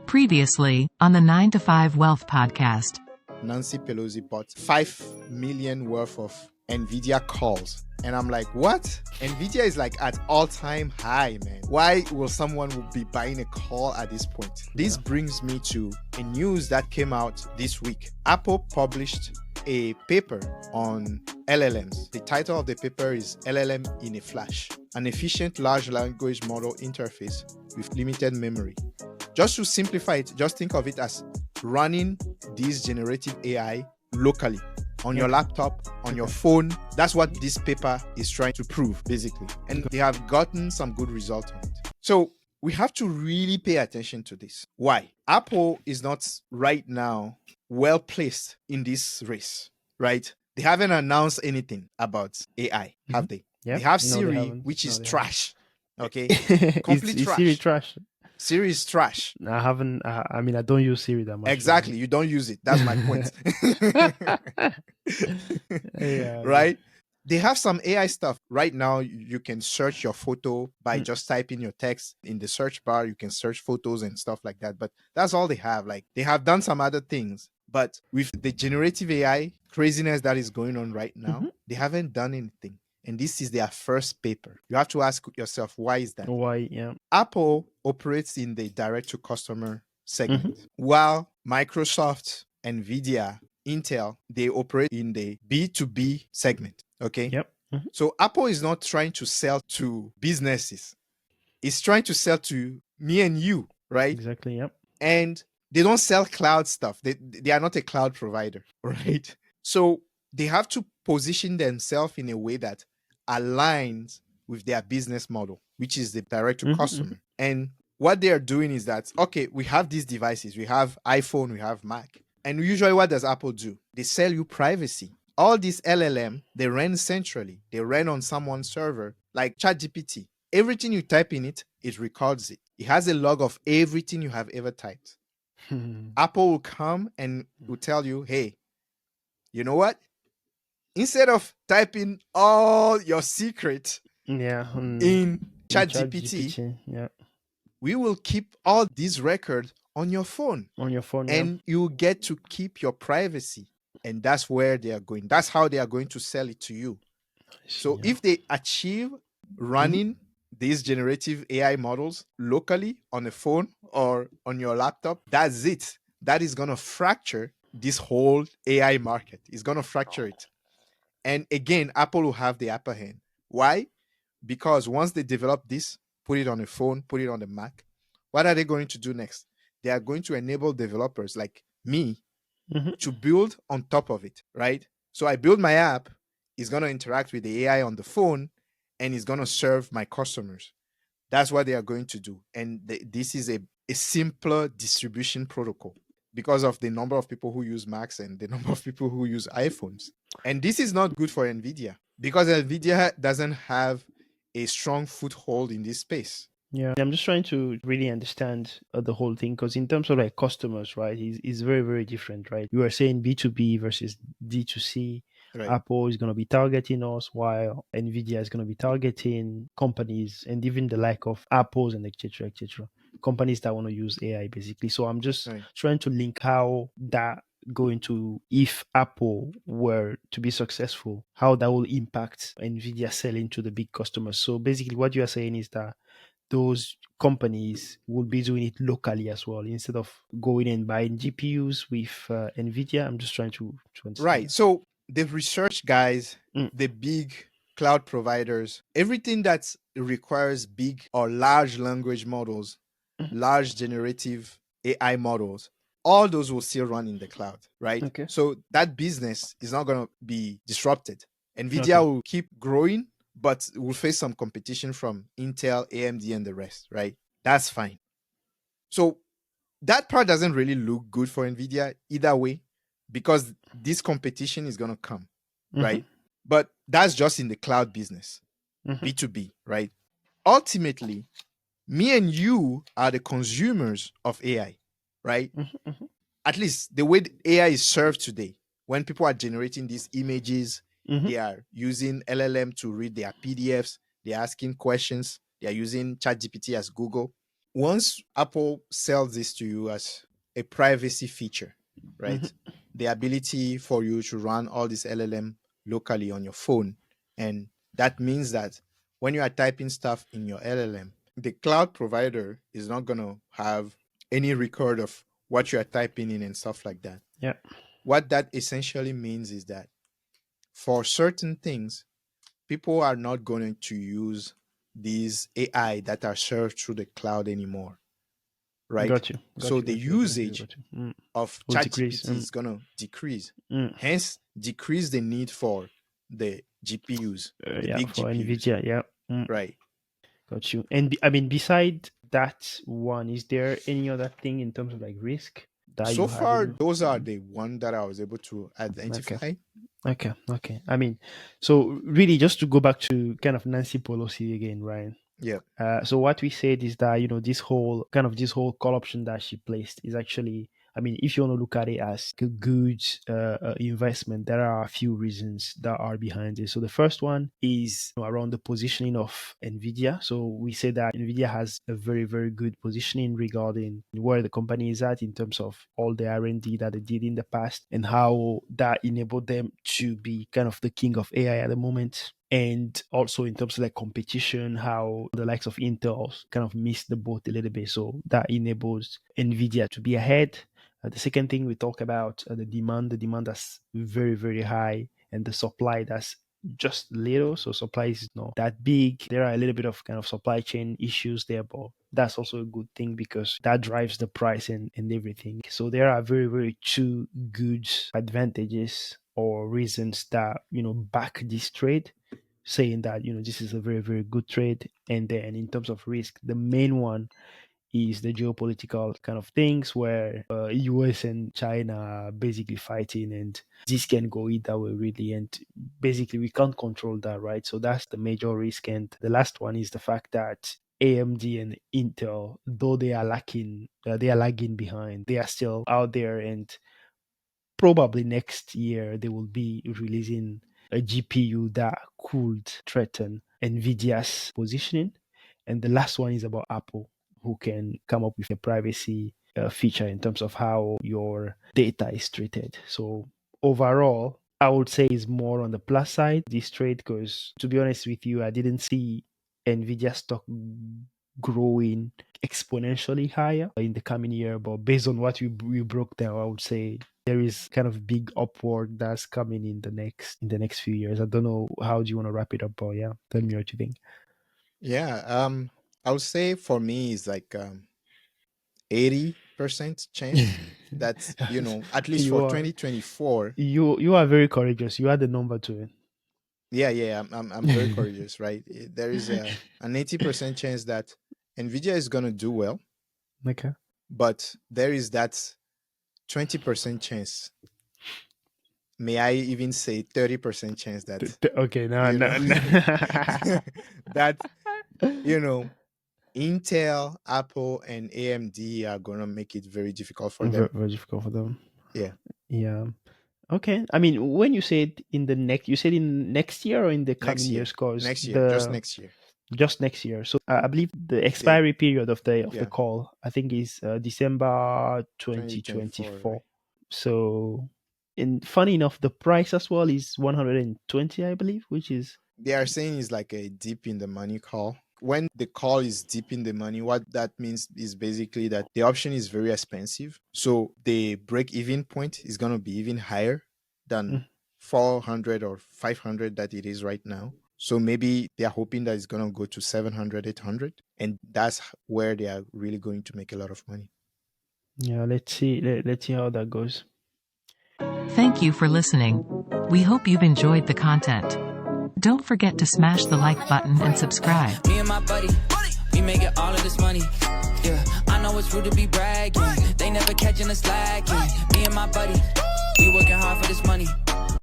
Previously, on the 9 to 5 Wealth podcast. Nancy Pelosi bought 5 million worth of nvidia calls. And I'm like, what? Nvidia is like at all-time high, man. Why will someone be buying a call at this point? This brings me to a news that came out this week. Apple published a paper on LLMs. The title of the paper is LLM in a Flash, an efficient large language model interface with limited memory. Just to simplify it, just think of it as running this generative AI locally on your laptop, on your phone. That's what this paper is trying to prove, basically. And they have gotten some good results on it. So we have to really pay attention to this. Why? Apple is not right now well placed in this race, right? They haven't announced anything about AI, have they? Yep. They have No, Siri, which is trash. Okay, complete is trash. Siri trash? Siri is trash. I haven't. I mean, I don't use Siri that much. Exactly, you don't use it. That's my point. Yeah. Right? They have some AI stuff. Right now, you can search your photo by just typing your text in the search bar. You can search photos and stuff like that. But that's all they have. Like, they have done some other things. But with the generative AI craziness that is going on right now, they haven't done anything. And this is their first paper. You have to ask yourself, why is that? Why? Yeah. Apple operates in the direct-to-customer segment, while Microsoft, nvidia, Intel, they operate in the B2B segment. Okay? Yep. So Apple is not trying to sell to businesses. It's trying to sell to me and you, right? Exactly. Yep. And they don't sell cloud stuff. They are not a cloud provider, right? So they have to position themselves in a way that aligns with their business model, which is the direct to customer. And what they are doing is that, okay, we have these devices. We have iPhone, we have Mac. And usually what does Apple do? They sell you privacy. All these LLM, they run centrally. They run on someone's server, like ChatGPT. Everything you type in it, it records it. It has a log of everything you have ever typed. Apple will come and will tell you, hey, you know what? Instead of typing all your secret in ChatGPT, we will keep all these records on your phone. On your phone, and you get to keep your privacy. And that's where they are going. That's how they are going to sell it to you. So if they achieve running these generative AI models locally on a phone or on your laptop, that's it. That is going to fracture this whole AI market. It's going to fracture it. And again, Apple will have the upper hand. Why? Because once they develop this, put it on a phone, put it on the Mac, what are they going to do next? They are going to enable developers like me to build on top of it, right? So I build my app, it's going to interact with the AI on the phone, and it's going to serve my customers. That's what they are going to do. And this is a simpler distribution protocol because of the number of people who use Macs and the number of people who use iPhones. And this is not good for NVIDIA because NVIDIA doesn't have a strong foothold in this space. Yeah, I'm just trying to really understand the whole thing because in terms of like customers, right, is very, very different, right? You were saying B2B versus D2C. Right. Apple is going to be targeting us while NVIDIA is going to be targeting companies and even the like of Apples and etc. Companies that want to use AI basically. So I'm just trying to link how that going to, if Apple were to be successful, how that will impact NVIDIA selling to the big customers. So basically what you are saying is that those companies will be doing it locally as well instead of going and buying GPUs with NVIDIA. I'm just trying to understand. Right. So the research guys, the big cloud providers, everything that requires big or large language models, large generative AI models, all those will still run in the cloud, right? Okay. So that business is not going to be disrupted. NVIDIA will keep growing, but will face some competition from Intel, AMD, and the rest, right? That's fine. So that part doesn't really look good for NVIDIA either way, because this competition is going to come, right? But that's just in the cloud business, B2B, right? Ultimately, me and you are the consumers of AI, right? At least the way AI is served today, when people are generating these images, they are using LLM to read their PDFs, they're asking questions, they are using ChatGPT as Google. once Apple sells this to you as a privacy feature, right? Mm-hmm. The ability for you to run all this LLM locally on your phone. And that means that when you are typing stuff in your LLM, the cloud provider is not going to have any record of what you are typing in and stuff like that. Yeah. What that essentially means is that for certain things, people are not going to use these AI that are served through the cloud anymore, right? Got you. So the usage Got you. of Will decrease. ChatGPT is going to decrease, Mm. hence decrease the need for the GPUs, the Yeah, big for GPUs, nvidia. Yeah. Mm. right? Got you. And I mean, beside that one, is there any other thing in terms of like risk that So you have far, in? those are the one that I was able to Okay. identify. Okay. I mean, so really, just to go back to kind of Nancy Pelosi again, right? Yeah, So what we said is that this whole call option that she placed is actually, I mean, if you want to look at it as a good investment, there are a few reasons that are behind it. So the first one is around the positioning of Nvidia. So we say that Nvidia has a very, very good positioning regarding where the company is at in terms of all the R&D that they did in the past and how that enabled them to be kind of the king of AI at the moment. And also in terms of like competition, how the likes of Intel kind of missed the boat a little bit. So that enables Nvidia to be ahead. The second thing we talk about, the demand that's very, very high, and the supply that's just little. So supply is not that big. There are a little bit of kind of supply chain issues there, but that's also a good thing because that drives the price and everything. So there are very, very two good advantages or reasons that back this trade, saying that this is a very, very good trade. And then in terms of risk, the main one is the geopolitical kind of things where US and China are basically fighting, and this can go either way really, and basically we can't control that, right? So that's the major risk. And the last one is the fact that AMD and Intel, though they are lagging behind, they are still out there, and probably next year they will be releasing a GPU that could threaten NVIDIA's positioning. And the last one is about Apple, who can come up with a privacy feature in terms of how your data is treated. So overall, I would say is more on the plus side this trade, because to be honest with you, I didn't see NVIDIA stock growing exponentially higher in the coming year. But based on what we broke down, I would say there is kind of big upward that's coming in the next few years. I don't know, how do you want to wrap it up, but yeah, tell me what you think. yeah. I would say for me it's like 80% chance that at least you for are 2024. you are very courageous. You add the number to it. Yeah. I'm very courageous, right? There is an 80% chance that Nvidia is gonna do well, Okay. but there is that 20% chance. May I even say 30% chance that Okay, no, you know no, no. that Intel, Apple, and AMD are gonna make it very difficult for Very, them. very difficult for them. Yeah, Yeah. Okay. I mean, when you said you said in next year or in the coming next year, years, because next year, just next year. just next year. So I believe the The expiry period of the yeah, call, I think, is December 2024, 2024. right? So, and funny enough, the price as well is 120, I believe, which is They are saying it's like a deep in the money call. When the call is deep in the money, what that means is basically that the option is very expensive. So the break even point is going to be even higher than 400 or 500 that it is right now. So maybe they are hoping that it's going to go to 700, 800. And that's where they are really going to make a lot of money. yeah. Let's see. Let's see how that goes. Thank you for listening. We hope you've enjoyed the content. Don't forget to smash the like button and subscribe. Me and my buddy, we making all of this money. Yeah, I know it's rude to be bragging. They never catching us slacking. Me and my buddy, we working hard for this money.